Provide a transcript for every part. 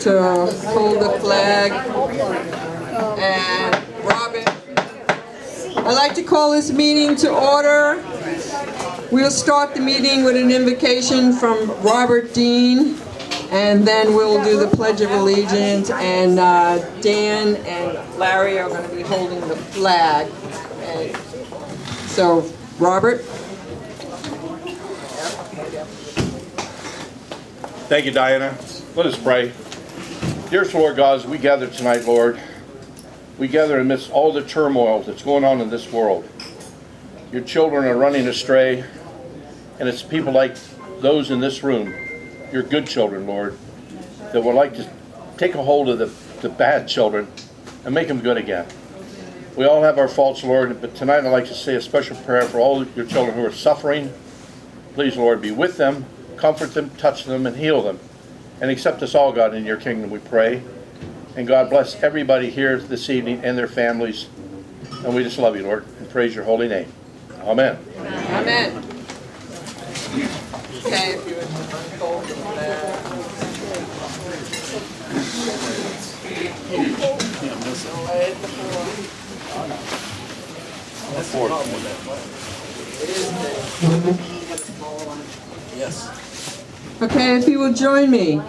to hold the flag. And Robin, I'd like to call this meeting to order. We'll start the meeting with an invocation from Robert Dean, and then we'll do the Pledge of Allegiance, and Dan and Larry are going to be holding the flag. And so, Robert. Thank you, Diana. Let us pray. Dearest Lord God, as we gather tonight, Lord, we gather amidst all the turmoil that's going on in this world. Your children are running astray, and it's people like those in this room, your good children, Lord, that would like to take a hold of the bad children and make them good again. We all have our faults, Lord, but tonight I'd like to say a special prayer for all your children who are suffering. Please, Lord, be with them, comfort them, touch them, and heal them. And accept us all, God, in your kingdom, we pray. And God bless everybody here this evening and their families. And we just love you, Lord, and praise your holy name. Amen. Amen. Okay, if you would unfold the flag. Yes. Okay, if you will join me,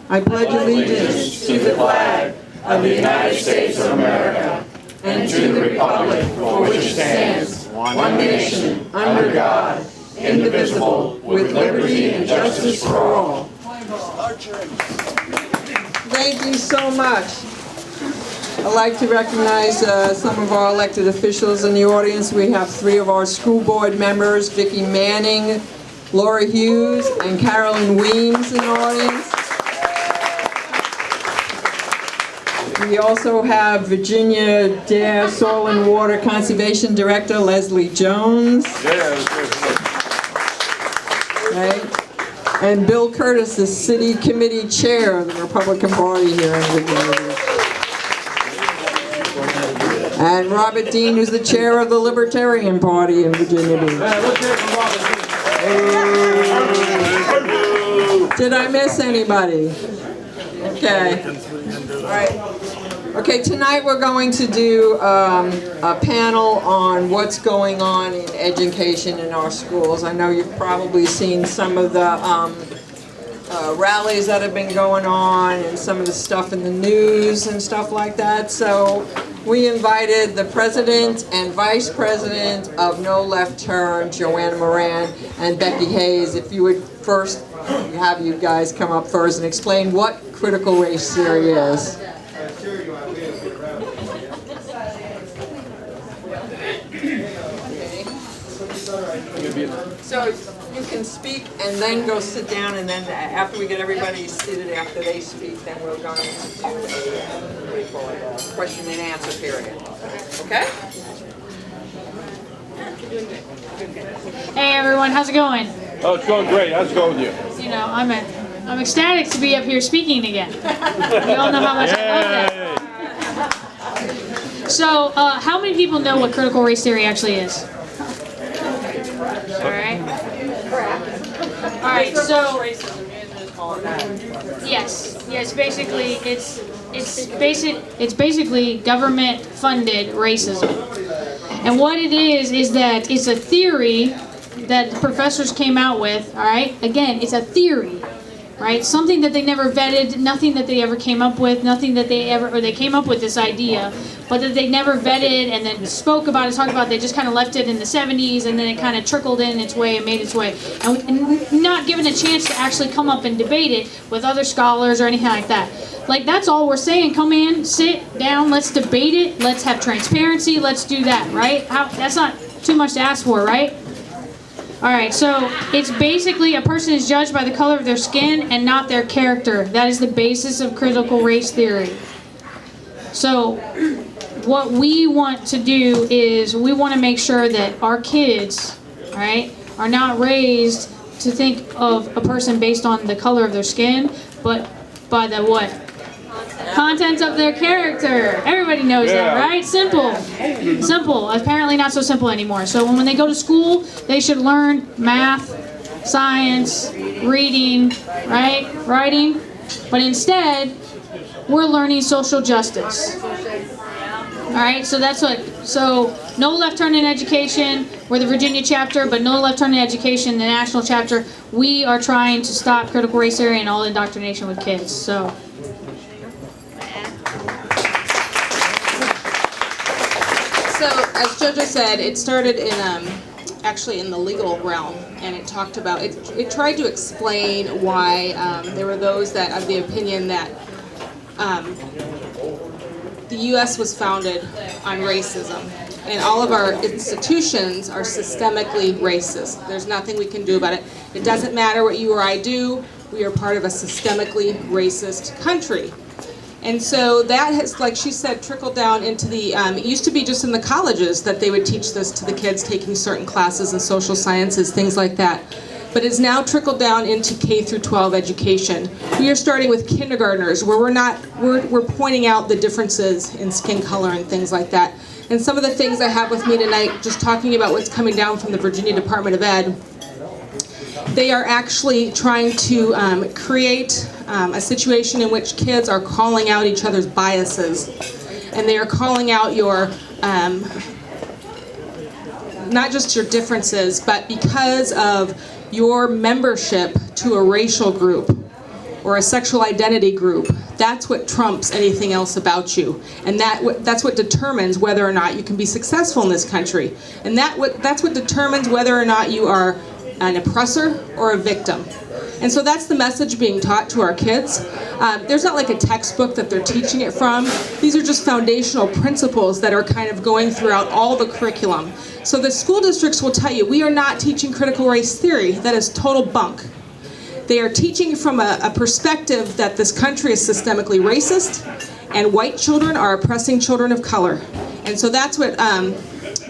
I pledge allegiance to the flag of the United States of America and to the republic for which it stands, one nation, under God, indivisible, with liberty and justice for all. Thank you so much. I'd like to recognize some of our elected officials in the audience. We have 3 of our school board members, Vicki Manning, Laura Hughes, and Carolyn Weems in the audience. We also have Virginia Dare Soil and Water Conservation Director Leslie Jones. Right. And Bill Curtis, the City Committee Chair of the Republican Party here in Virginia. And Robert Dean, who's the Chair of the Libertarian Party in Virginia Beach. Did I miss anybody? Okay. All right. Okay, tonight we're going to do a panel on what's going on in education in our schools. I know you've probably seen some of the rallies that have been going on and some of the stuff in the news and stuff like that. So we invited the president and vice president of No Left Turn, Joanna Moran and Becky Hayes. If you would first have you guys come up first and explain what critical race theory is. So you can speak and then go sit down, and then after we get everybody seated after they speak, then we're going to do a question and answer period. Okay? Hey everyone, how's it going? Oh, it's going great. How's it going with you? You know, I'm ecstatic to be up here speaking again. You all know how much I love that. So, how many people know what critical race theory actually is? All right, so yes, basically it's basically government funded racism. And what it is that it's a theory that professors came out with, all right? Again, it's a theory, right? Something that they never vetted, nothing that they ever came up with, nothing that they came up with this idea, but that they never vetted and then spoke about it, talked about it. They just kind of left it in the 70s, and then it kind of trickled in its way and made its way. And not given a chance to actually come up and debate it with other scholars or anything like that. Like, that's all we're saying. Come in, sit down, let's debate it, let's have transparency, let's do that, right? That's not too much to ask for, right? All right, so it's basically a person is judged by the color of their skin and not their character. That is the basis of critical race theory. So what we want to do is we want to make sure that our kids, all right, are not raised to think of a person based on the color of their skin, but by the what? Contents of their character. Everybody knows that, right? Simple. Simple. Apparently not so simple anymore. So when they go to school, they should learn math, science, reading, right? Writing. But instead, we're learning social justice. All right, so so no left turn in education. We're the Virginia chapter, but no left turn in education, the national chapter. We are trying to stop critical race theory and all indoctrination with kids, so. So, as JoJo said, it started in actually in the legal realm, and it talked about it tried to explain why there were those that have the opinion that the U.S. was founded on racism, and all of our institutions are systemically racist. There's nothing we can do about it. It doesn't matter what you or I do. We are part of a systemically racist country. And so that has, like she said, trickled down into the, it used to be just in the colleges that they would teach this to the kids taking certain classes in social sciences, things like that. But it's now trickled down into K through 12 education. We are starting with kindergartners where we're pointing out the differences in skin color and things like that. And some of the things I have with me tonight, just talking about what's coming down from the Virginia Department of Ed, they are actually trying to create a situation in which kids are calling out each other's biases, and they are calling out your not just your differences, but because of your membership to a racial group or a sexual identity group, that's what trumps anything else about you, and that's what determines whether or not you can be successful in this country, and that's what determines whether or not you are an oppressor or a victim. And so that's the message being taught to our kids. There's not like a textbook that they're teaching it from. These are just foundational principles that are kind of going throughout all the curriculum. So the school districts will tell you, we are not teaching critical race theory. That is total bunk. They are teaching from a perspective that this country is systemically racist, and white children are oppressing children of color. And so that's what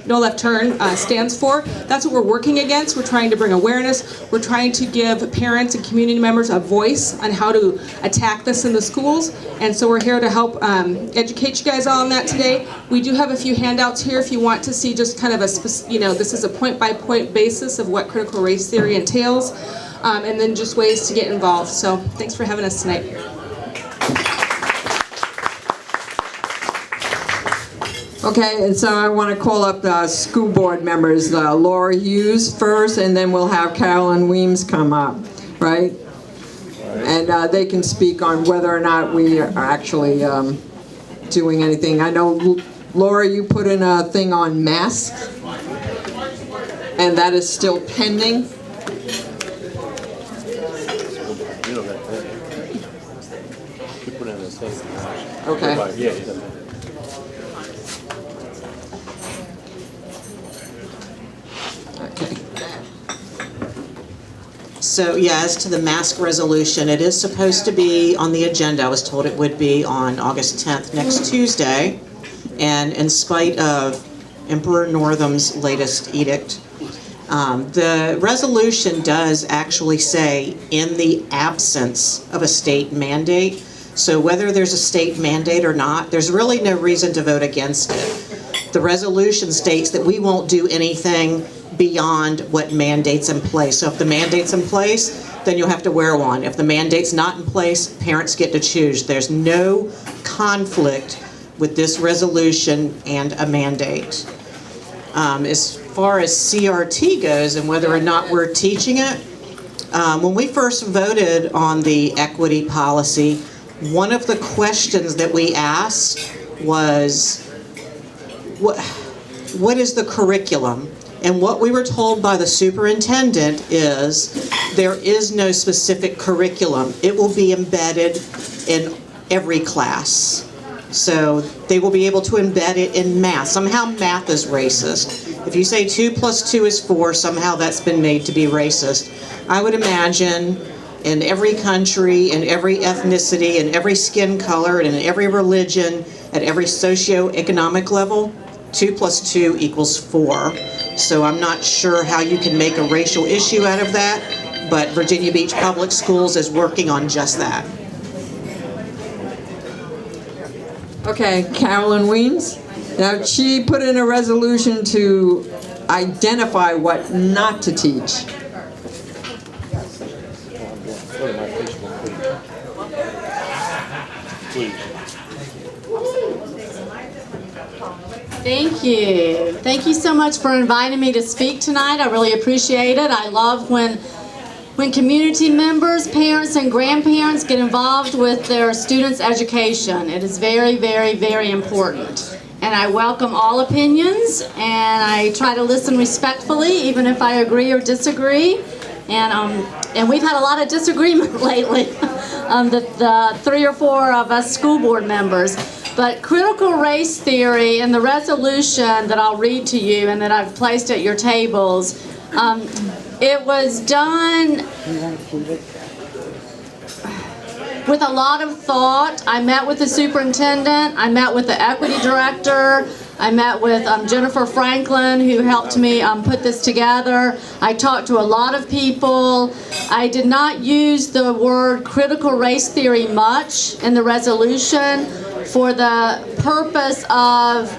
No Left Turn stands for. That's what we're working against. We're trying to bring awareness. We're trying to give parents and community members a voice on how to attack this in the schools. And so we're here to help educate you guys all on that today. We do have a few handouts here if you want to see just kind of a, this is a point-by-point basis of what critical race theory entails, and then just ways to get involved. So thanks for having us tonight. Okay, and so I want to call up the school board members, Laura Hughes first, and then we'll have Carolyn Weems come up, right? And they can speak on whether or not we are actually doing anything. I know, Laura, you put in a thing on masks, and that is still pending. Okay. So yeah, as to the mask resolution, it is supposed to be on the agenda. I was told it would be on August 10th, next Tuesday. And in spite of Emperor Northam's latest edict, the resolution does actually say in the absence of a state mandate. So whether there's a state mandate or not, there's really no reason to vote against it. The resolution states that we won't do anything beyond what mandate's in place. So if the mandate's in place, then you'll have to wear one. If the mandate's not in place, parents get to choose. There's no conflict with this resolution and a mandate. As far as CRT goes and whether or not we're teaching it, when we first voted on the equity policy, one of the questions that we asked was, what is the curriculum? And what we were told by the superintendent is there is no specific curriculum. It will be embedded in every class. So they will be able to embed it in math. Somehow math is racist. If you say 2 + 2 is 4, somehow that's been made to be racist. I would imagine in every country, in every ethnicity, in every skin color, and in every religion, at every socioeconomic level, 2 + 2 = 4. So I'm not sure how you can make a racial issue out of that, but Virginia Beach Public Schools is working on just that. Okay, Carolyn Weems. Now, she put in a resolution to identify what not to teach. please. Thank you. Thank you so much for inviting me to speak tonight. I really appreciate it. I love when community members, parents, and grandparents get involved with their students' education. It is very, very, very important. And I welcome all opinions, and I try to listen respectfully, even if I agree or disagree. And we've had a lot of disagreement lately, the 3 or 4 of us school board members. But critical race theory and the resolution that I'll read to you and that I've placed at your tables, it was done with a lot of thought. I met with the superintendent, I met with the equity director, I met with Jennifer Franklin, who helped me put this together. I talked to a lot of people. I did not use the word critical race theory much in the resolution for the purpose of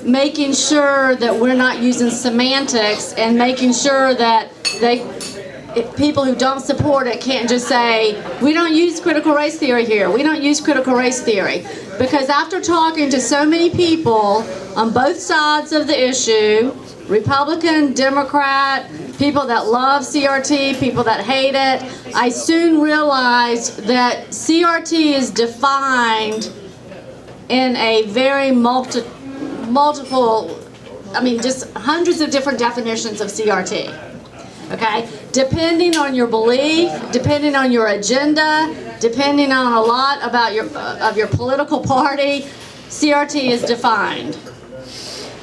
making sure that we're not using semantics and making sure that people who don't support it can't just say, we don't use critical race theory here, we don't use critical race theory. Because after talking to so many people on both sides of the issue, Republican, Democrat, people that love CRT, people that hate it, I soon realized that CRT is defined in a very multiple, I mean, just hundreds of different definitions of CRT. Okay, depending on your belief, depending on your agenda, depending on a lot about your political party, CRT is defined.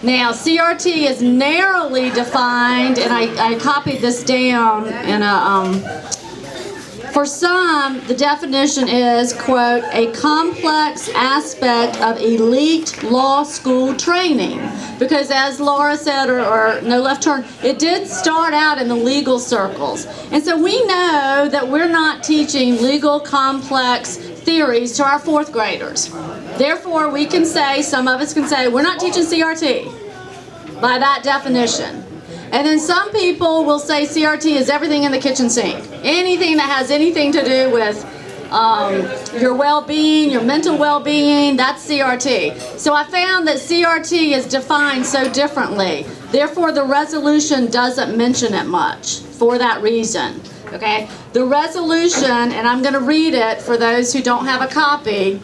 Now, CRT is narrowly defined, and I copied this down in a. For some, the definition is, quote, a complex aspect of elite law school training. Because as Laura said, or no left turn, it did start out in the legal circles. And so we know that we're not teaching legal complex theories to our 4th graders. Therefore, we can say, some of us can say, we're not teaching CRT by that definition. And then some people will say CRT is everything in the kitchen sink. Anything that has anything to do with your well-being, your mental well-being, that's CRT. So I found that CRT is defined so differently. Therefore, the resolution doesn't mention it much for that reason. Okay? The resolution, and I'm going to read it for those who don't have a copy,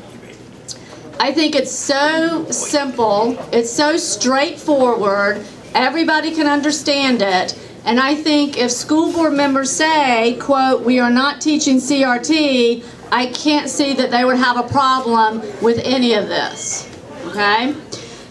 I think it's so simple, it's so straightforward, everybody can understand it, and I think if school board members say, quote, we are not teaching CRT, I can't see that they would have a problem with any of this, okay?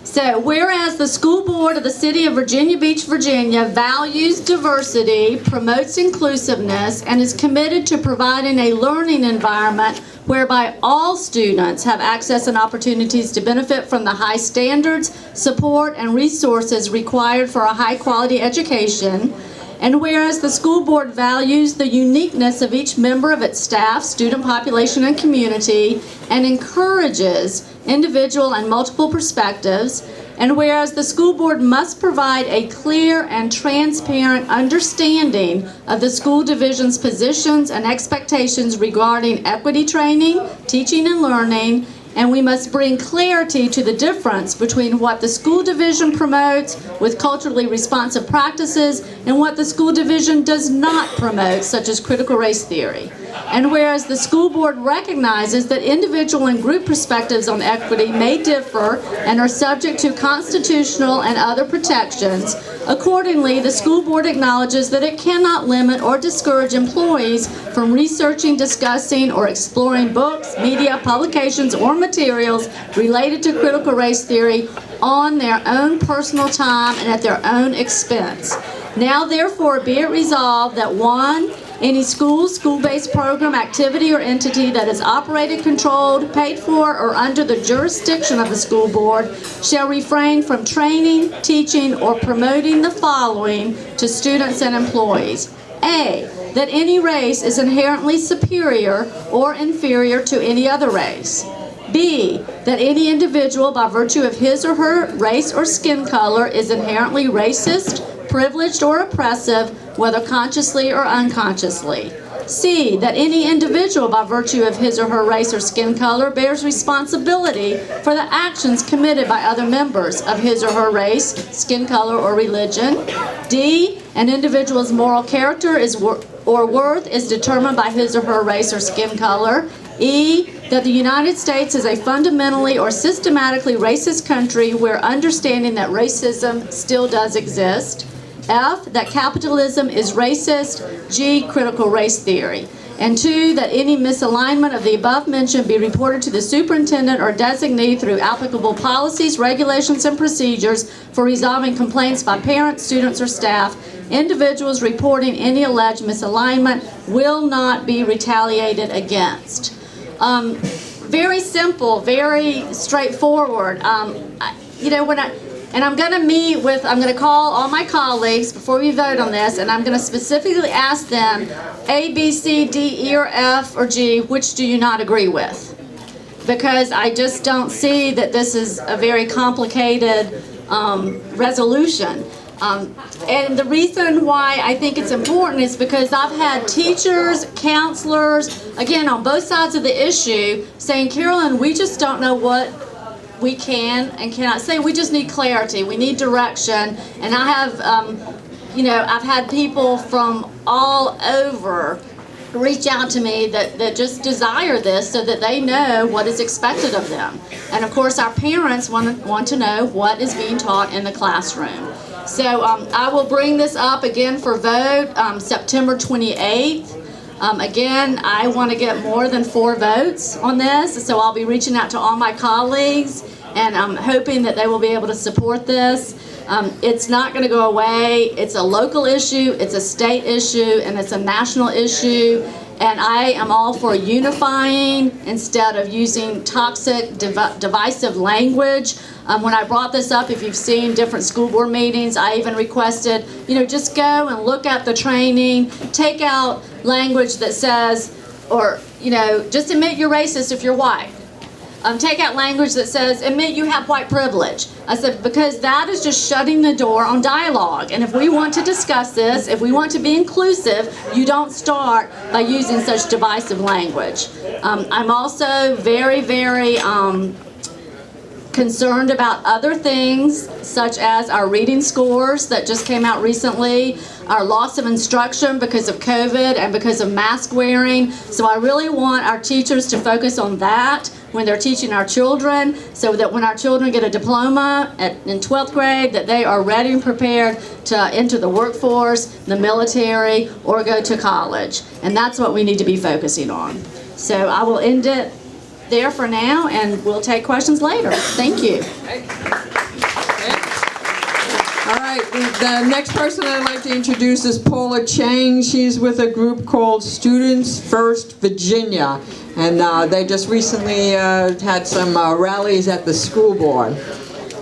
So, whereas the school board of the city of Virginia Beach, Virginia values diversity, promotes inclusiveness, and is committed to providing a learning environment whereby all students have access and opportunities to benefit from the high standards, support, and resources required for a high-quality education. And whereas the school board values the uniqueness of each member of its staff, student population, and community, and encourages individual and multiple perspectives, and whereas the school board must provide a clear and transparent understanding of the school division's positions and expectations regarding equity training, teaching and learning, and we must bring clarity to the difference between what the school division promotes with culturally responsive practices and what the school division does not promote, such as critical race theory. And whereas the school board recognizes that individual and group perspectives on equity may differ and are subject to constitutional and other protections, accordingly, the school board acknowledges that it cannot limit or discourage employees from researching, discussing, or exploring books, media, publications, or materials related to critical race theory on their own personal time and at their own expense. Now, therefore, be it resolved that 1, any school, school-based program, activity, or entity that is operated, controlled, paid for, or under the jurisdiction of the school board shall refrain from training, teaching, or promoting the following to students and employees. A, that any race is inherently superior or inferior to any other race. B, that any individual, by virtue of his or her race or skin color, is inherently racist, privileged, or oppressive, whether consciously or unconsciously. C, that any individual by virtue of his or her race or skin color bears responsibility for the actions committed by other members of his or her race, skin color, or religion. D, an individual's moral character or worth is determined by his or her race or skin color. E, that the United States is a fundamentally or systematically racist country where understanding that racism still does exist. F, that capitalism is racist. G, critical race theory. And 2, that any misalignment of the above mentioned be reported to the superintendent or designee through applicable policies, regulations, and procedures for resolving complaints by parents, students, or staff. Individuals reporting any alleged misalignment will not be retaliated against. Very simple, very straightforward. I'm going to call all my colleagues before we vote on this, and I'm going to specifically ask them A, B, C, D, E, or F, or G, which do you not agree with? Because I just don't see that this is a very complicated resolution. And the reason why I think it's important is because I've had teachers, counselors, again, on both sides of the issue, saying, Carolyn, we just don't know what we can and cannot say. We just need clarity. We need direction. And I have, I've had people from all over reach out to me that just desire this so that they know what is expected of them. And of course, our parents want to know what is being taught in the classroom. So I will bring this up again for vote September 28th. Again, I want to get more than 4 votes on this, so I'll be reaching out to all my colleagues, and I'm hoping that they will be able to support this. It's not going to go away. It's a local issue, it's a state issue, and it's a national issue. And I am all for unifying instead of using toxic, divisive language. When I brought this up, if you've seen different school board meetings, I even requested, just go and look at the training, take out language that says, or, just admit you're racist if you're white. Take out language that says, admit you have white privilege. I said, because that is just shutting the door on dialogue. And if we want to discuss this, if we want to be inclusive, you don't start by using such divisive language. I'm also very, very concerned about other things, such as our reading scores that just came out recently, our loss of instruction because of COVID and because of mask wearing. So I really want our teachers to focus on that when they're teaching our children, so that when our children get a diploma in 12th grade, that they are ready and prepared to enter the workforce, the military, or go to college. And that's what we need to be focusing on. So I will end it there for now, and we'll take questions later. Thank you. All right, the next person I'd like to introduce is Paula Chang. She's with a group called Students First Virginia, and they just recently had some rallies at the school board.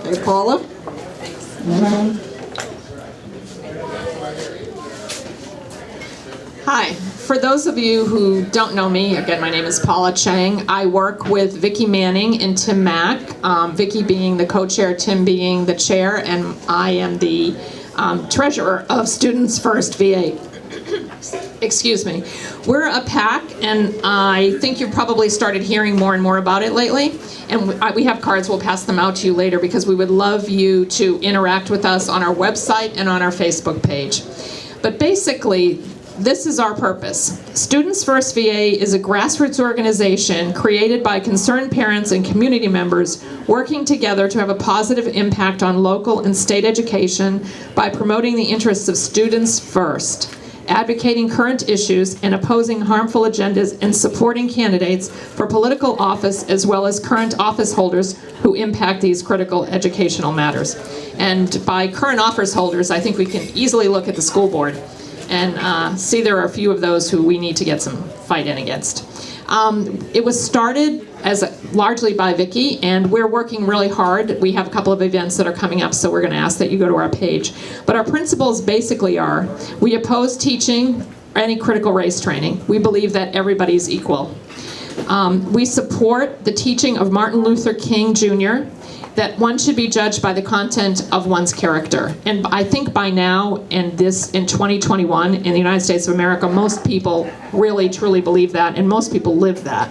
Hey, Paula? Hi. For those of you who don't know me, again, my name is Paula Chang. I work with Vicki Manning and Tim Mack, Vicki being the co-chair, Tim being the chair, and I am the treasurer of Students First VA. Excuse me. We're a PAC, and I think you've probably started hearing more and more about it lately. And we have cards, we'll pass them out to you later, because we would love you to interact with us on our website and on our Facebook page. But basically, this is our purpose. Students First VA is a grassroots organization created by concerned parents and community members working together to have a positive impact on local and state education by promoting the interests of students first, advocating current issues and opposing harmful agendas, and supporting candidates for political office as well as current office holders who impact these critical educational matters. And by current office holders, I think we can easily look at the school board and see there are a few of those who we need to get some fight in against. It was started as largely by Vicki, and we're working really hard. We have a couple of events that are coming up, so we're going to ask that you go to our page. But our principles basically are, we oppose teaching any critical race training. We believe that everybody's equal. We support the teaching of Martin Luther King Jr., that one should be judged by the content of one's character. And I think by now, in 2021, in the United States of America, most people really, truly believe that, and most people live that.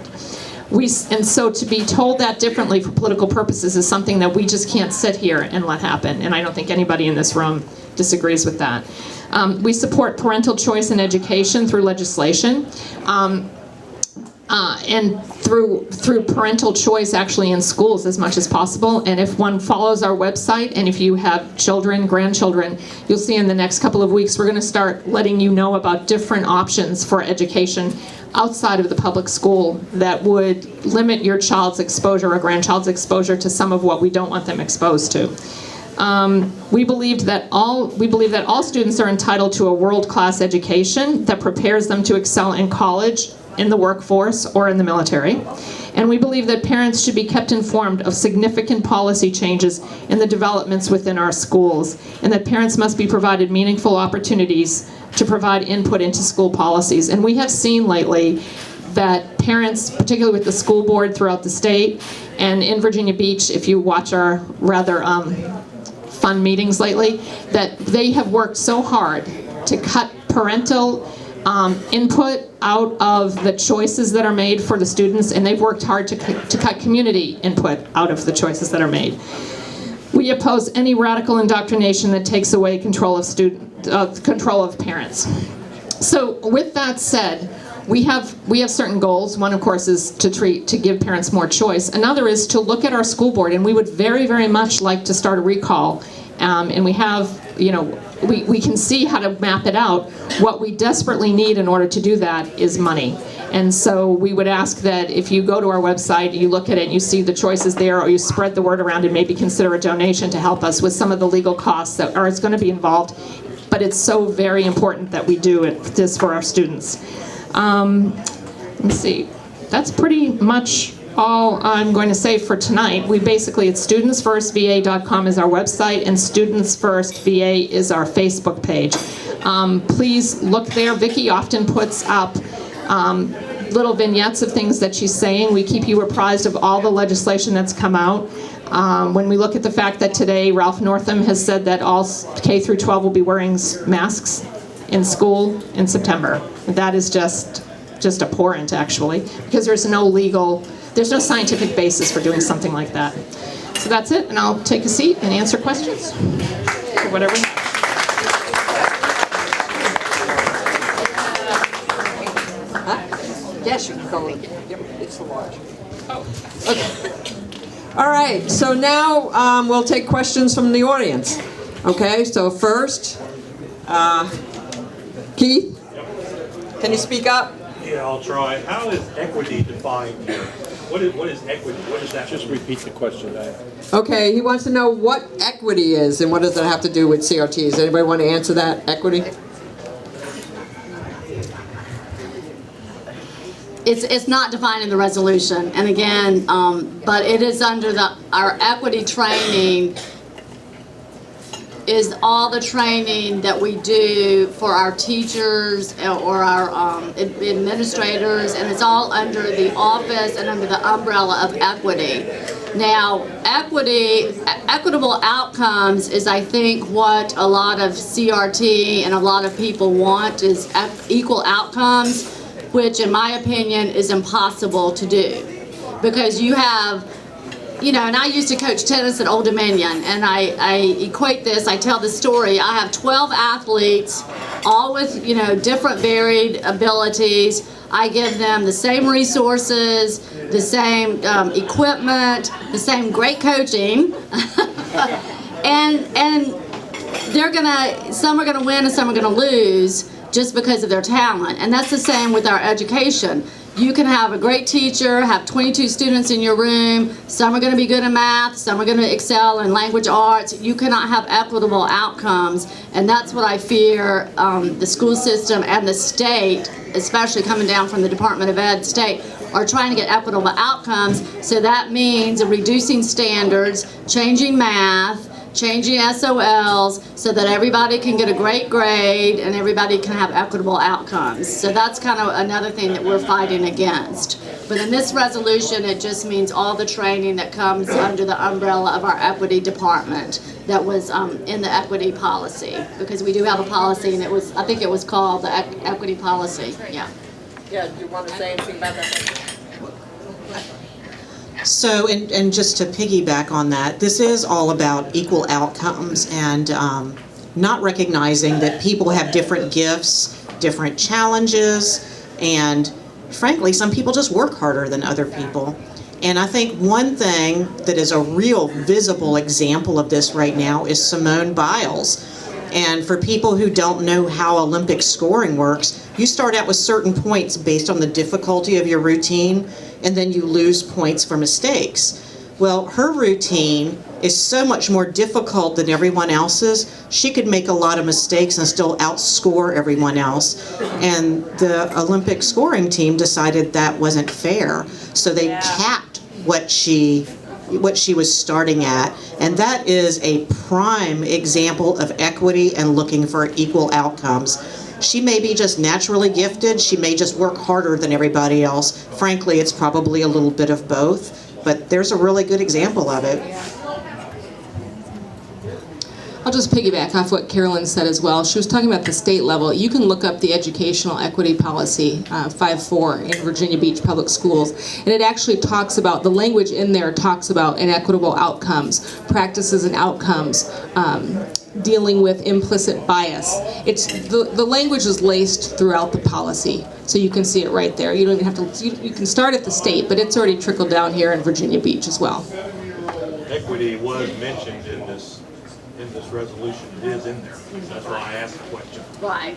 And so to be told that differently for political purposes is something that we just can't sit here and let happen, and I don't think anybody in this room disagrees with that. We support parental choice in education through legislation. And through parental choice actually in schools as much as possible. And if one follows our website, and if you have children, grandchildren, you'll see in the next couple of weeks we're going to start letting you know about different options for education outside of the public school that would limit your child's exposure or grandchild's exposure to some of what we don't want them exposed to. We believe that all students are entitled to a world-class education that prepares them to excel in college, in the workforce, or in the military. And we believe that parents should be kept informed of significant policy changes in the developments within our schools, and that parents must be provided meaningful opportunities to provide input into school policies. And we have seen lately that parents, particularly with the school board throughout the state, and in Virginia Beach, if you watch our rather fun meetings lately, that they have worked so hard to cut parental input out of the choices that are made for the students, and they've worked hard to cut community input out of the choices that are made. We oppose any radical indoctrination that takes away control of parents. So with that said, we have certain goals. One, of course, is to give parents more choice. Another is to look at our school board, and we would very, very much like to start a recall. And we have, we can see how to map it out. What we desperately need in order to do that is money. And so we would ask that if you go to our website, you look at it, and you see the choices there, or you spread the word around and maybe consider a donation to help us with some of the legal costs that are going to be involved. But it's so very important that we do this for our students. Let me see. That's pretty much all I'm going to say for tonight. It's studentsfirstva.com is our website, and Students First VA is our Facebook page. Please look there. Vicki often puts up little vignettes of things that she's saying. We keep you apprised of all the legislation that's come out. When we look at the fact that today Ralph Northam has said that all K through 12 will be wearing masks in school in September. That is just abhorrent, actually, because there's no scientific basis for doing something like that. So that's it, and I'll take a seat and answer questions or whatever. Yes, you can go. Yep, it's the watch. Okay. All right, so now we'll take questions from the audience. Okay, so first, Keith, can you speak up? Yeah, I'll try. How is equity defined here? What is equity? What does that Just repeat the question. Okay, he wants to know what equity is and what does it have to do with CRT. Does anybody want to answer that? Equity? It's not defined in the resolution, and again, but it is under our equity training is all the training that we do for our teachers or our administrators, and it's all under the office and under the umbrella of equity. Now, equitable outcomes is, I think, what a lot of CRT and a lot of people want is equal outcomes, which in my opinion is impossible to do, because you have, and I used to coach tennis at Old Dominion, and I equate this, I tell this story, I have 12 athletes, all with, different varied abilities. I give them the same resources, the same equipment, the same great coaching, and some are gonna win and some are gonna lose just because of their talent. And that's the same with our education. You can have a great teacher, have 22 students in your room, some are going to be good in math, some are going to excel in language arts. You cannot have equitable outcomes, and that's what I fear the school system and the state, especially coming down from the Department of Ed state, are trying to get equitable outcomes. So that means reducing standards, changing math, changing SOLs so that everybody can get a great grade and everybody can have equitable outcomes. So that's kind of another thing that we're fighting against. But in this resolution, it just means all the training that comes under the umbrella of our equity department that was in the equity policy, because we do have a policy, and it was, I think it was called the equity policy. Yeah. Yeah, do you want to say anything about that? So, and just to piggyback on that, this is all about equal outcomes and not recognizing that people have different gifts, different challenges, and frankly, some people just work harder than other people. And I think one thing that is a real visible example of this right now is Simone Biles. And for people who don't know how Olympic scoring works, you start out with certain points based on the difficulty of your routine, and then you lose points for mistakes. Well, her routine is so much more difficult than everyone else's. She could make a lot of mistakes and still outscore everyone else. And the Olympic scoring team decided that wasn't fair. So they capped what she was starting at. And that is a prime example of equity and looking for equal outcomes. She may be just naturally gifted. She may just work harder than everybody else. Frankly, it's probably a little bit of both. But there's a really good example of it. I'll just piggyback off what Carolyn said as well. She was talking about the state level. You can look up the Educational Equity Policy 5.4 in Virginia Beach Public Schools, and it actually talks about, the language in there talks about inequitable outcomes, practices and outcomes, dealing with implicit bias. It's the language is laced throughout the policy, so you can see it right there. You don't even have to. You can start at the state, but it's already trickled down here in Virginia Beach as well. Equity was mentioned in this resolution. It is in there. That's why I asked the question. Right.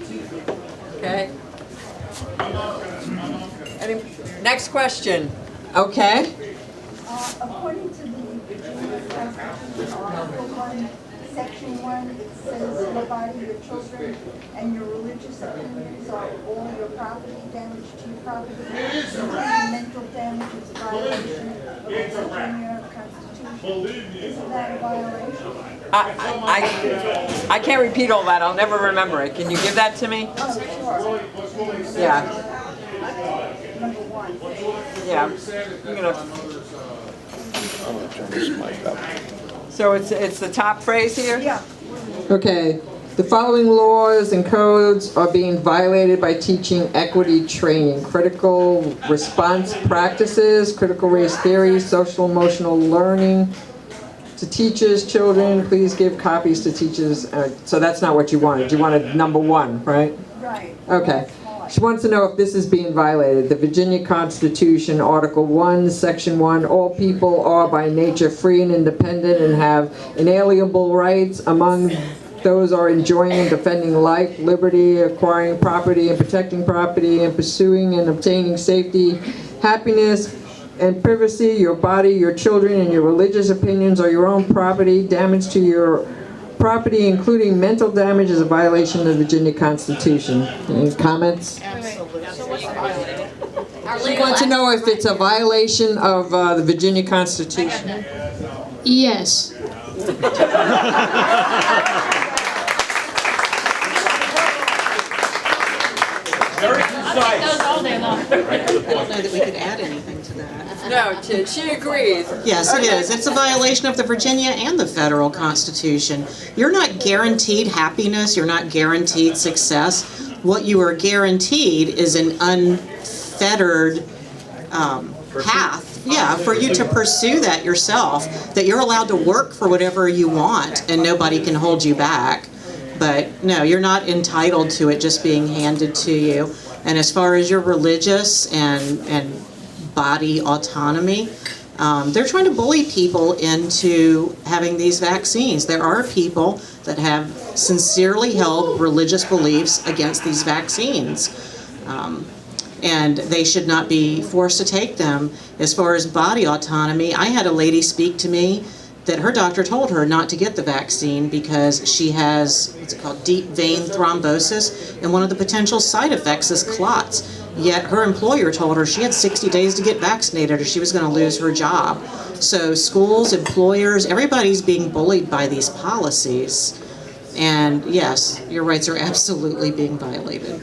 Okay. Next question. Okay. According to the Virginia Constitution, Article 1, Section 1, it says your body, your children, and your religious opinions are all your property. Damage to your property, including mental damage, is a violation of the Virginia Constitution. Isn't that a violation? I can't repeat all that. I'll never remember it. Can you give that to me? Oh, sure. Yeah. Number 1. Yeah. You're gonna. I'm gonna turn this mic up. So it's the top phrase here? Yeah. Okay. The following laws and codes are being violated by teaching equity training: critical response practices, critical race theory, social emotional learning. To teachers, children, please give copies to teachers. So that's not what you wanted. You wanted number 1, right? Right. Okay. She wants to know if this is being violated. The Virginia Constitution, Article 1, Section 1, all people are by nature free and independent and have inalienable rights. Among those are enjoying and defending life, liberty, acquiring property and protecting property, and pursuing and obtaining safety, happiness, and privacy. Your body, your children, and your religious opinions are your own property. Damage to your property, including mental damage, is a violation of the Virginia Constitution. Any comments? She wants to know if it's a violation of the Virginia Constitution. Yes. Very concise. Those all day long. I don't know that we could add anything to that. No, she agrees. Yes, it is. It's a violation of the Virginia and the federal Constitution. You're not guaranteed happiness. You're not guaranteed success. What you are guaranteed is an unfettered path, for you to pursue that yourself, that you're allowed to work for whatever you want and nobody can hold you back. But no, you're not entitled to it just being handed to you. And as far as your religious and body autonomy, they're trying to bully people into having these vaccines. There are people that have sincerely held religious beliefs against these vaccines. And they should not be forced to take them. As far as body autonomy, I had a lady speak to me that her doctor told her not to get the vaccine because she has, what's it called, deep vein thrombosis, and one of the potential side effects is clots. Yet her employer told her she had 60 days to get vaccinated or she was going to lose her job. So schools, employers, everybody's being bullied by these policies. And yes, your rights are absolutely being violated.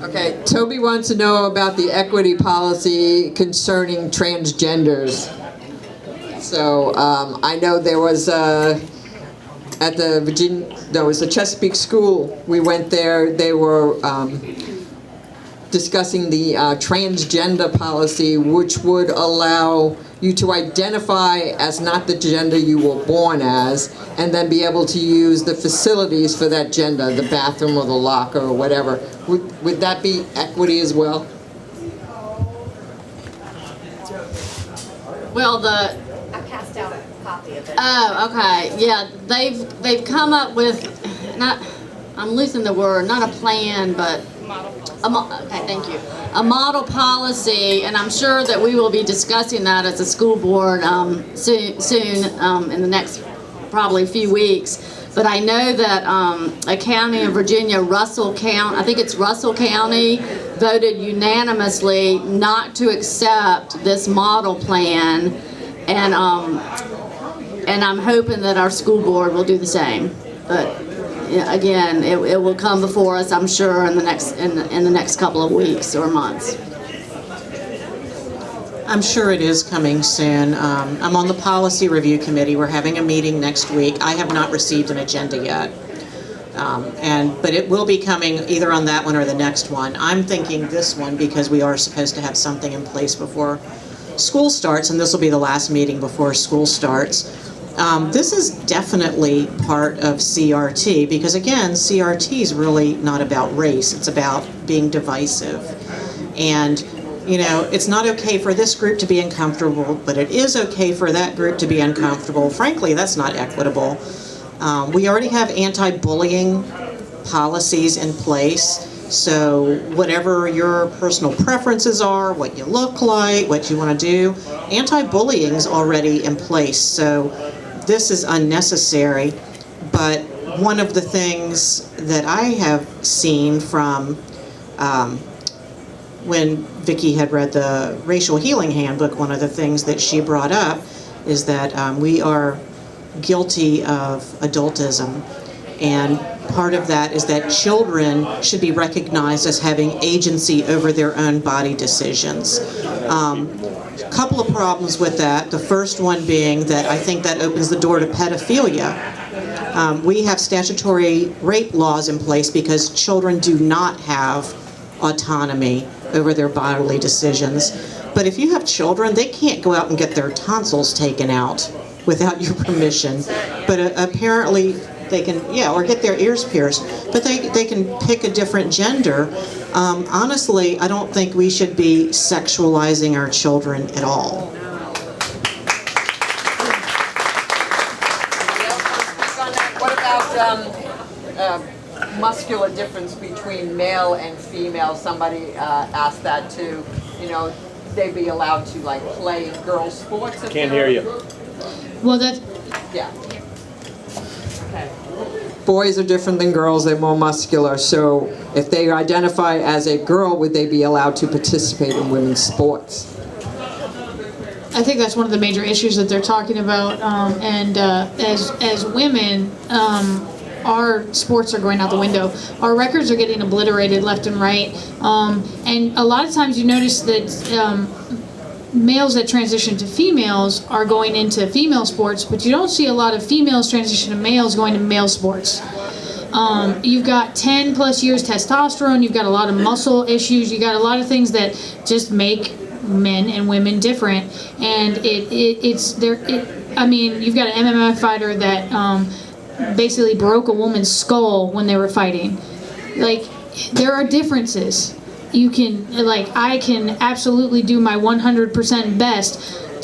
Okay, Toby wants to know about the equity policy concerning transgenders. So I know there was at the it was the Chesapeake School. We went there. They were discussing the transgender policy, which would allow you to identify as not the gender you were born as, and then be able to use the facilities for that gender, the bathroom or the locker or whatever. Would that be equity as well? Well, I passed out a copy of it. Oh, okay. Yeah, they've come up with I'm losing the word, not a plan, but okay, thank you. A model policy, and I'm sure that we will be discussing that as a school board soon in the next probably few weeks. But I know that a county in Virginia, Russell County, I think it's Russell County, voted unanimously not to accept this model plan, and I'm hoping that our school board will do the same. But again, it will come before us, I'm sure, in the next couple of weeks or months. I'm sure it is coming soon. I'm on the policy review committee. We're having a meeting next week. I have not received an agenda yet. But it will be coming either on that one or the next one. I'm thinking this one because we are supposed to have something in place before school starts, and this will be the last meeting before school starts. This is definitely part of CRT because, again, CRT is really not about race. It's about being divisive. And you know, it's not okay for this group to be uncomfortable, but it is okay for that group to be uncomfortable. Frankly, that's not equitable. We already have anti-bullying policies in place, so whatever your personal preferences are, what you look like, what you want to do, anti-bullying is already in place, so this is unnecessary. But one of the things that I have seen from when Vicki had read the Racial Healing Handbook, one of the things that she brought up is that we are guilty of adultism. And part of that is that children should be recognized as having agency over their own body decisions. A couple of problems with that. The first one being that I think that opens the door to pedophilia. We have statutory rape laws in place because children do not have autonomy over their bodily decisions. But if you have children, they can't go out and get their tonsils taken out without your permission. But apparently they can, or get their ears pierced. But they can pick a different gender. Honestly, I don't think we should be sexualizing our children at all. What about muscular difference between male and female? Somebody asked that too. You know, they be allowed to like play in girls' sports. Can't hear you. Well, that's Yeah. Okay. Boys are different than girls. They're more muscular. So if they identify as a girl, would they be allowed to participate in women's sports? I think that's one of the major issues that they're talking about. And as women, our sports are going out the window. Our records are getting obliterated left and right. And a lot of times you notice that males that transition to females are going into female sports, but you don't see a lot of females transition to males going to male sports. You've got 10 plus years testosterone, you've got a lot of muscle issues, you got a lot of things that just make men and women different. And I mean, you've got an MMA fighter that basically broke a woman's skull when they were fighting. Like, there are differences. You can, like, I can absolutely do my 100% best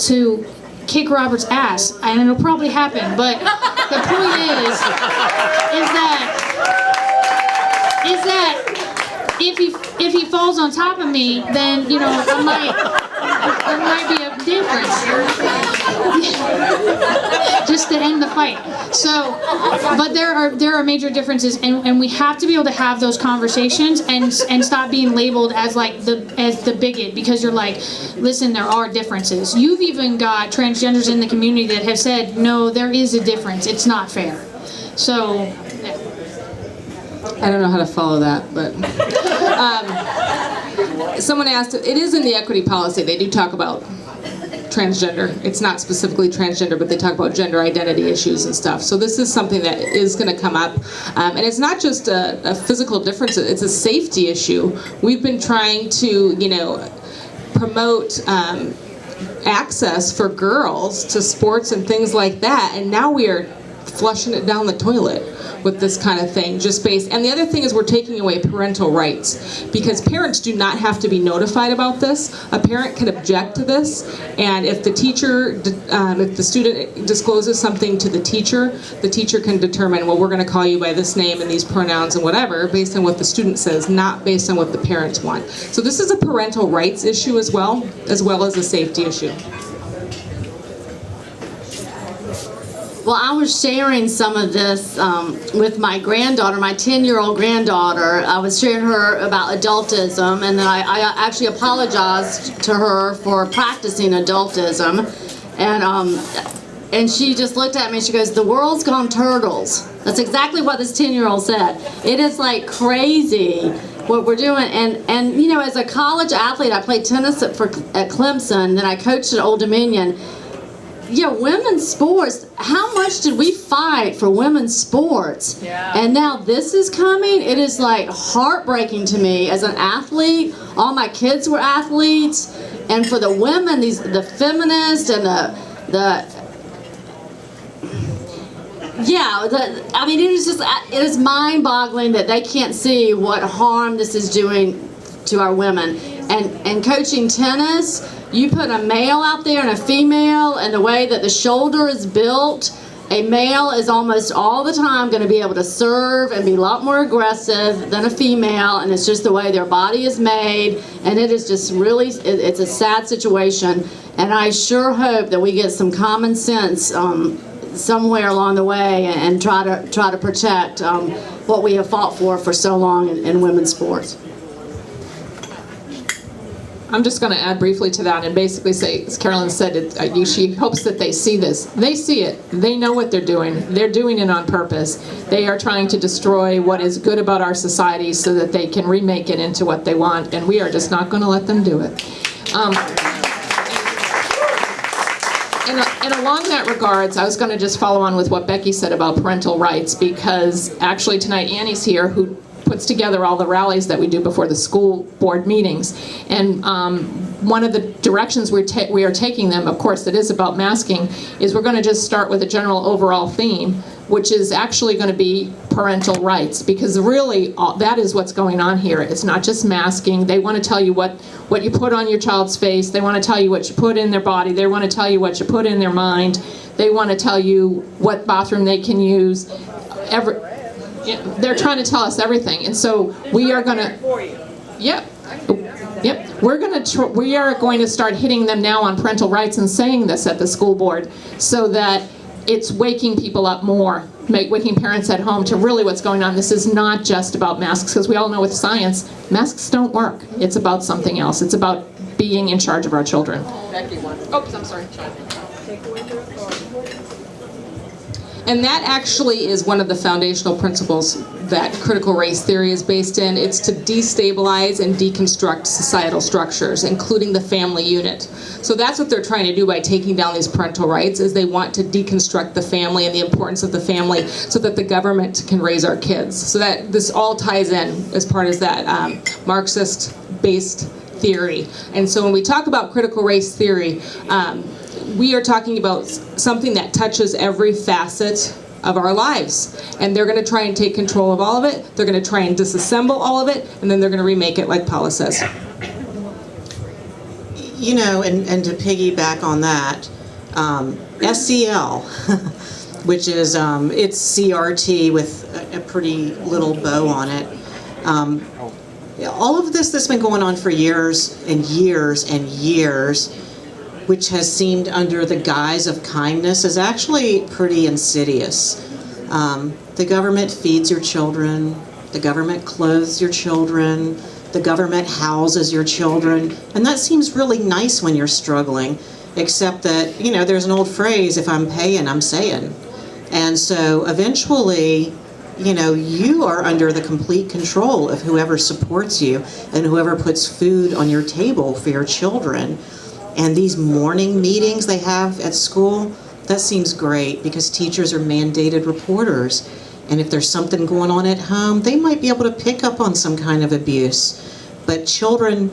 to kick Robert's ass, and it'll probably happen, but the point is that if he falls on top of me, then, you know, there might be a difference. Just end the fight. So, but there are major differences, and we have to be able to have those conversations and stop being labeled as like the bigot, because you're like, listen, there are differences. You've even got transgenders in the community that have said, no, there is a difference. It's not fair. So, yeah. I don't know how to follow that, but someone asked, it is in the equity policy, they do talk about transgender. It's not specifically transgender, but they talk about gender identity issues and stuff. So this is something that is going to come up. And it's not just a physical difference, it's a safety issue. We've been trying to, promote access for girls to sports and things like that, and now we are flushing it down the toilet with this kind of thing, just based. And the other thing is we're taking away parental rights, because parents do not have to be notified about this. A parent can object to this, and if the teacher, if the student discloses something to the teacher can determine, well, we're going to call you by this name and these pronouns and whatever, based on what the student says, not based on what the parents want. So this is a parental rights issue as well as a safety issue. Well, I was sharing some of this with my granddaughter, my 10-year-old granddaughter. I was sharing her about adultism, and then I actually apologized to her for practicing adultism. And she just looked at me and she goes, "The world's gone turtles." That's exactly what this 10-year-old said. It is like crazy what we're doing. And as a college athlete, I played tennis at Clemson, then I coached at Old Dominion. Yeah, women's sports, how much did we fight for women's sports? Yeah. And now this is coming. It is like heartbreaking to me as an athlete. All my kids were athletes. And for the women, the feminists and it is mind-boggling that they can't see what harm this is doing to our women. And coaching tennis, you put a male out there and a female, and the way that the shoulder is built, a male is almost all the time going to be able to serve and be a lot more aggressive than a female, and it's just the way their body is made, and it is just really, it's a sad situation. And I sure hope that we get some common sense somewhere along the way and try to protect what we have fought for so long in women's sports. I'm just going to add briefly to that and basically say, as Carolyn said, she hopes that they see this. They see it. They know what they're doing. They're doing it on purpose. They are trying to destroy what is good about our society so that they can remake it into what they want, and we are just not going to let them do it. And along that regards, I was going to just follow on with what Becky said about parental rights, because actually tonight Annie's here, who puts together all the rallies that we do before the school board meetings. And one of the directions we are taking them, of course it is about masking, is we're going to just start with a general overall theme, which is actually going to be parental rights, because really that is what's going on here. It's not just masking. They want to tell you what you put on your child's face. They want to tell you what you put in their body. They want to tell you what you put in their mind. They want to tell you what bathroom they can use. They're trying to tell us everything, and so we are going to. Yep. We are going to start hitting them now on parental rights and saying this at the school board, so that it's waking people up more, waking parents at home to really what's going on. This is not just about masks, because we all know with science, masks don't work. It's about something else. It's about being in charge of our children. Oh, I'm sorry. And that actually is one of the foundational principles that critical race theory is based in. It's to destabilize and deconstruct societal structures, including the family unit. So that's what they're trying to do by taking down these parental rights, is they want to deconstruct the family and the importance of the family so that the government can raise our kids. So that this all ties in as part of that Marxist-based theory. And so when we talk about critical race theory, we are talking about something that touches every facet of our lives. And they're going to try and take control of all of it. They're going to try and disassemble all of it, and then they're going to remake it like Paula says. And to piggyback on that, SEL, which is, it's CRT with a pretty little bow on it. All of this that's been going on for years and years and years. which has seemed under the guise of kindness, is actually pretty insidious. The government feeds your children, the government clothes your children, the government houses your children, and that seems really nice when you're struggling, except that, you know, there's an old phrase, if I'm paying, I'm saying. And so eventually, you know, you are under the complete control of whoever supports you and whoever puts food on your table for your children. And these morning meetings they have at school, that seems great because teachers are mandated reporters. And if there's something going on at home, they might be able to pick up on some kind of abuse. But children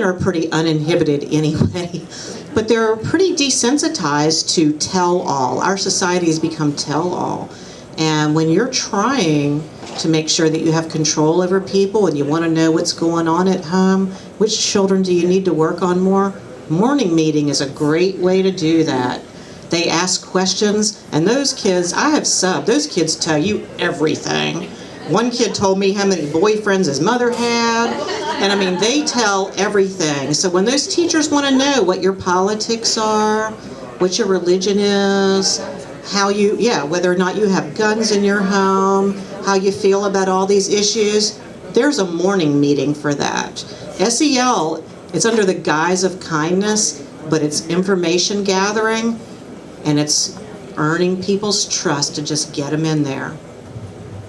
are pretty uninhibited anyway. But they're pretty desensitized to tell all. Our society has become tell all. And when you're trying to make sure that you have control over people and you want to know what's going on at home, which children do you need to work on more? Morning meeting is a great way to do that. They ask questions, and those kids, I have subbed, those kids tell you everything. One kid told me how many boyfriends his mother had, and I mean, they tell everything. So when those teachers want to know what your politics are, what your religion is, how you, whether or not you have guns in your home, how you feel about all these issues, there's a morning meeting for that. SEL, it's under the guise of kindness, but it's information gathering, and it's earning people's trust to just get them in there.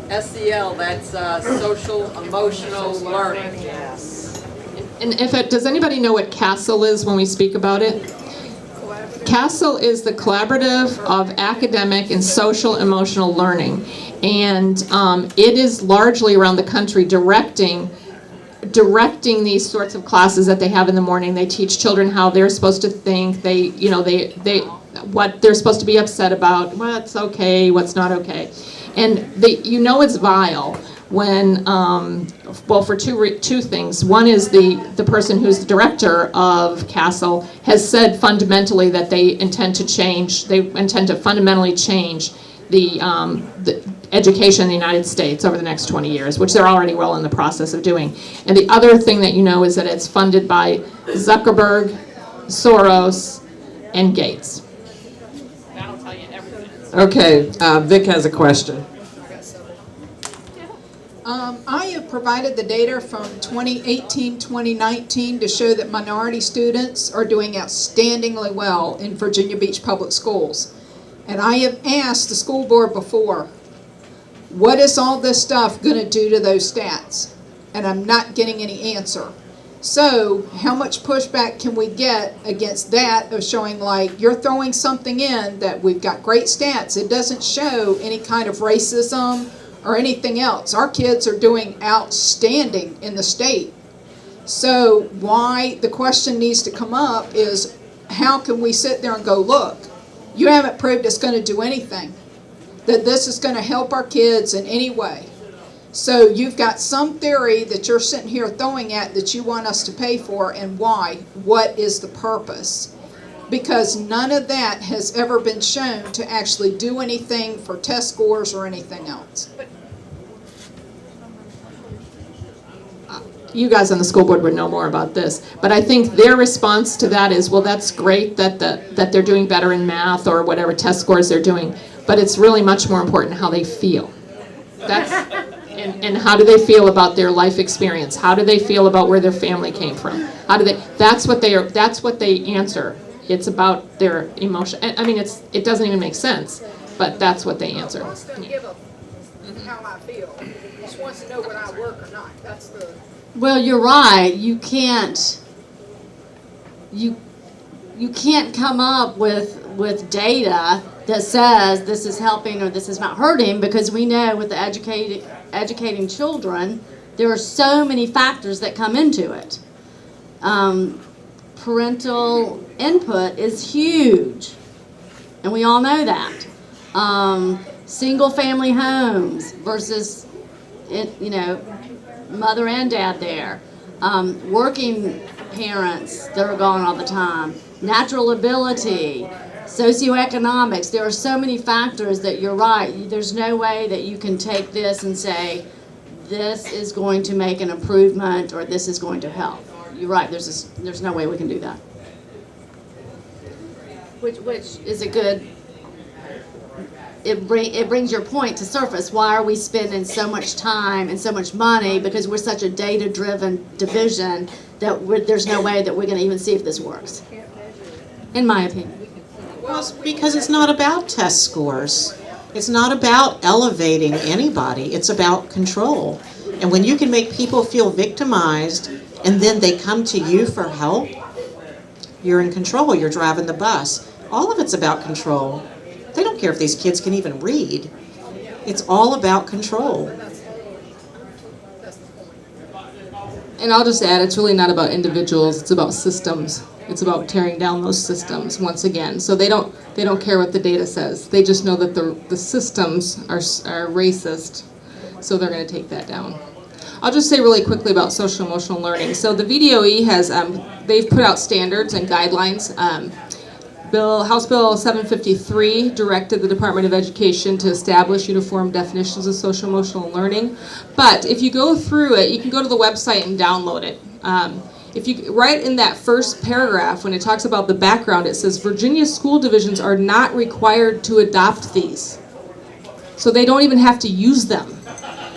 SEL, that's social emotional learning. And does anybody know what CASEL is when we speak about it? CASEL is the Collaborative of Academic and Social Emotional Learning. And it is largely around the country directing these sorts of classes that they have in the morning. They teach children how they're supposed to think. They what they're supposed to be upset about, what's okay, what's not okay. And it's vile when, for two things. One is the person who's the director of CASEL has said fundamentally that they intend to fundamentally change the education in the United States over the next 20 years, which they're already well in the process of doing. And the other thing that you know is that it's funded by Zuckerberg, Soros, and Gates. That'll tell you everything. Okay, Vic has a question. I have provided the data from 2018-2019 to show that minority students are doing outstandingly well in Virginia Beach Public Schools. And I have asked the school board before, what is all this stuff going to do to those stats? And I'm not getting any answer. So how much pushback can we get against that of showing like you're throwing something in that we've got great stats. It doesn't show any kind of racism or anything else. Our kids are doing outstanding in the state. So why the question needs to come up is how can we sit there and go, look, you haven't proved it's going to do anything, that this is going to help our kids in any way. So you've got some theory that you're sitting here throwing at that you want us to pay for, and why? What is the purpose? Because none of that has ever been shown to actually do anything for test scores or anything else. You guys on the school board would know more about this, but I think their response to that is, well, that's great that they're doing better in math or whatever test scores they're doing, but it's really much more important how they feel. And how do they feel about their life experience? How do they feel about where their family came from? That's what they answer. It's about their emotion. I mean, it doesn't even make sense, but that's what they answer. Wants to give up how I feel. Just wants to know whether I work or not. That's the. Well, you're right. You can't come up with data that says this is helping or this is not hurting, because we know with the educating children, there are so many factors that come into it. Parental input is huge, and we all know that. Single family homes versus, mother and dad there. Working parents that are gone all the time. Natural ability. Socioeconomics. There are so many factors that you're right. There's no way that you can take this and say, this is going to make an improvement or this is going to help. You're right. There's no way we can do that. which is a good, it brings your point to surface. Why are we spending so much time and so much money? Because we're such a data-driven division that there's no way that we're going to even see if this works, in my opinion. Well, it's because it's not about test scores. It's not about elevating anybody. It's about control. And when you can make people feel victimized and then they come to you for help, you're in control. You're driving the bus. All of it's about control. They don't care if these kids can even read. It's all about control. And I'll just add, it's really not about individuals, it's about systems. It's about tearing down those systems once again. So they don't care what the data says. They just know that the systems are racist, so they're going to take that down. I'll just say really quickly about social emotional learning. So the VDOE has, they've put out standards and guidelines. House Bill 753 directed the Department of Education to establish uniform definitions of social emotional learning. But if you go through it, you can go to the website and download it. If you right in that first paragraph, when it talks about the background, it says Virginia school divisions are not required to adopt these. So they don't even have to use them.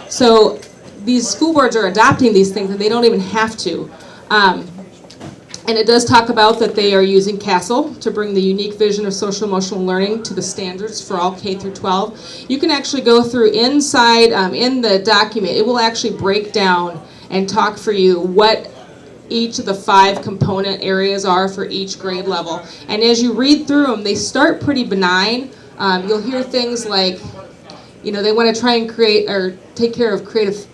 So these school boards are adopting these things and they don't even have to. And it does talk about that they are using CASEL to bring the unique vision of social emotional learning to the standards for all K through 12. You can actually go through inside, in the document, it will actually break down and talk for you what each of the 5 component areas are for each grade level. And as you read through them, they start pretty benign. You'll hear things like, you know, they want to try and create or take care of creative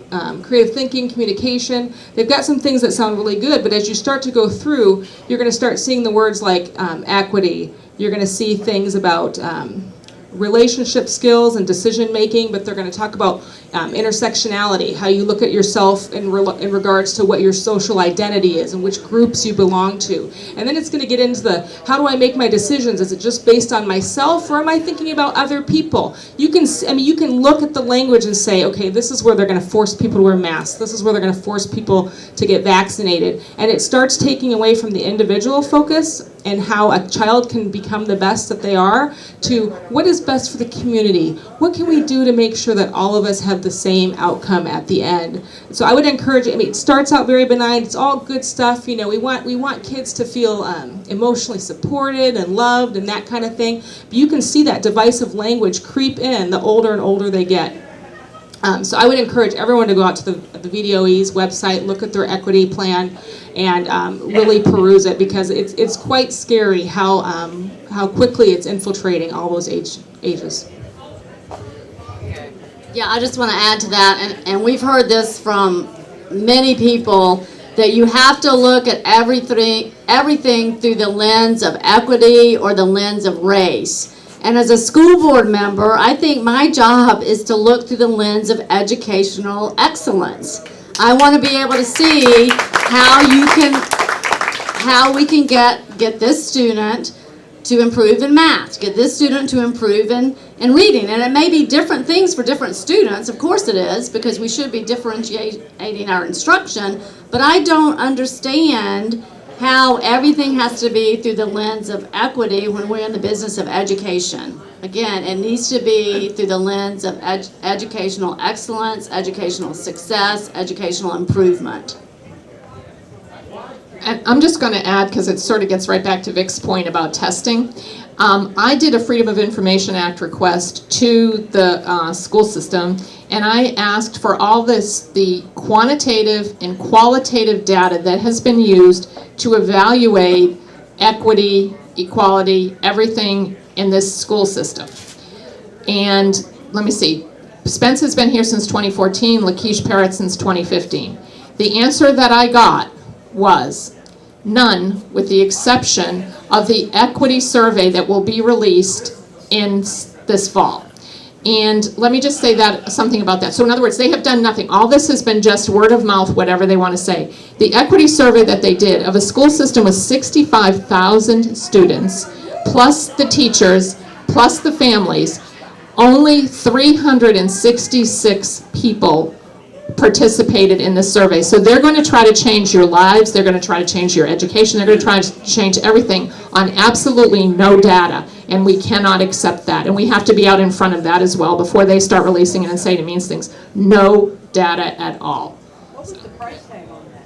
thinking, communication. They've got some things that sound really good, but as you start to go through, you're going to start seeing the words like equity. You're going to see things about relationship skills and decision making, but they're going to talk about intersectionality, how you look at yourself in regards to what your social identity is and which groups you belong to. And then it's going to get into the, how do I make my decisions? Is it just based on myself or am I thinking about other people? You can look at the language and say, okay, this is where they're going to force people to wear masks. This is where they're going to force people to get vaccinated. And it starts taking away from the individual focus and how a child can become the best that they are to what is best for the community. What can we do to make sure that all of us have the same outcome at the end? So I would encourage, it starts out very benign. It's all good stuff. You know, we want kids to feel emotionally supported and loved and that kind of thing. But you can see that divisive language creep in the older and older they get. So I would encourage everyone to go out to the VDOE's website, look at their equity plan, and really peruse it because it's quite scary how quickly it's infiltrating all those ages. Yeah, I just want to add to that, and we've heard this from many people, that you have to look at everything through the lens of equity or the lens of race. And as a school board member, I think my job is to look through the lens of educational excellence. I want to be able to see how we can get this student to improve in math, get this student to improve in reading. And it may be different things for different students, of course it is, because we should be differentiating our instruction, but I don't understand how everything has to be through the lens of equity when we're in the business of education. Again, it needs to be through the lens of educational excellence, educational success, educational improvement. And I'm just going to add, because it sort of gets right back to Vic's point about testing. I did a Freedom of Information Act request to the school system, and I asked for all the quantitative and qualitative data that has been used to evaluate equity, equality, everything in this school system. And let me see, Spence has been here since 2014, Lakeisha Parrott since 2015. The answer that I got was none, with the exception of the equity survey that will be released in this fall. And let me just say something about that. So in other words, they have done nothing. All this has been just word of mouth, whatever they want to say. The equity survey that they did of a school system with 65,000 students, plus the teachers, plus the families, only 366 people participated in this survey. So they're going to try to change your lives, they're going to try to change your education, they're going to try to change everything on absolutely no data, and we cannot accept that. And we have to be out in front of that as well before they start releasing it and saying it means things. No data at all. What was the price tag on that?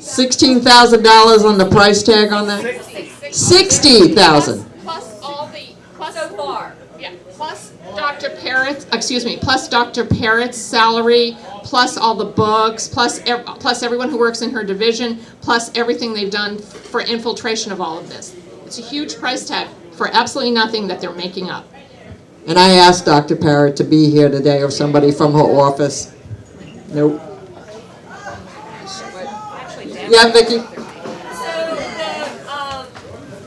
$16,000 on the price tag on that? $60,000. Plus all the, plus so far. Yeah, plus Dr. Parrott's, plus Dr. Parrott's salary, plus all the books, plus everyone who works in her division, plus everything they've done for infiltration of all of this. It's a huge price tag for absolutely nothing that they're making up. And I asked Dr. Parrott to be here today, or somebody from her office. Nope. Yeah, Vicki? So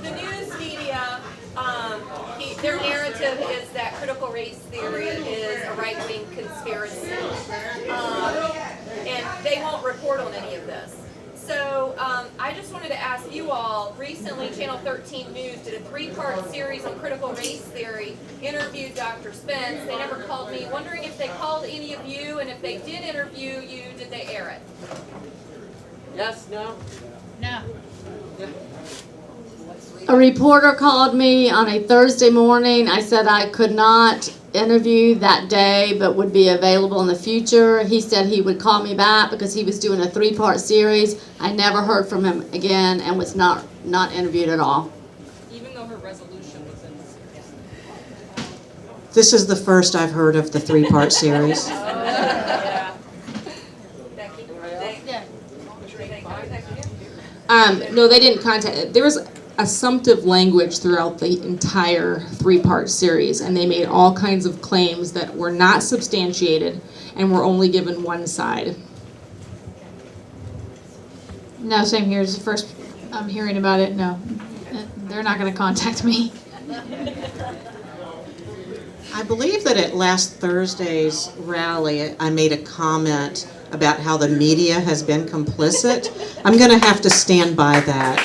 the news media, their narrative is that critical race theory is a right-wing conspiracy, and they won't report on any of this. So I just wanted to ask you all, recently Channel 13 News did a 3-part series on critical race theory, interviewed Dr. Spence. They never called me. Wondering if they called any of you, and if they did interview you, did they air it? Yes, no? No. A reporter called me on a Thursday morning. I said I could not interview that day, but would be available in the future. He said he would call me back because he was doing a 3-part series. I never heard from him again and was not interviewed at all. Even though her resolution was in the series. This is the first I've heard of the 3-part series. No, they didn't contact. There was assumptive language throughout the entire 3-part series, and they made all kinds of claims that were not substantiated and were only given one side. No, same here. It's the first I'm hearing about it. No, they're not going to contact me. I believe that at last Thursday's rally, I made a comment about how the media has been complicit. I'm going to have to stand by that.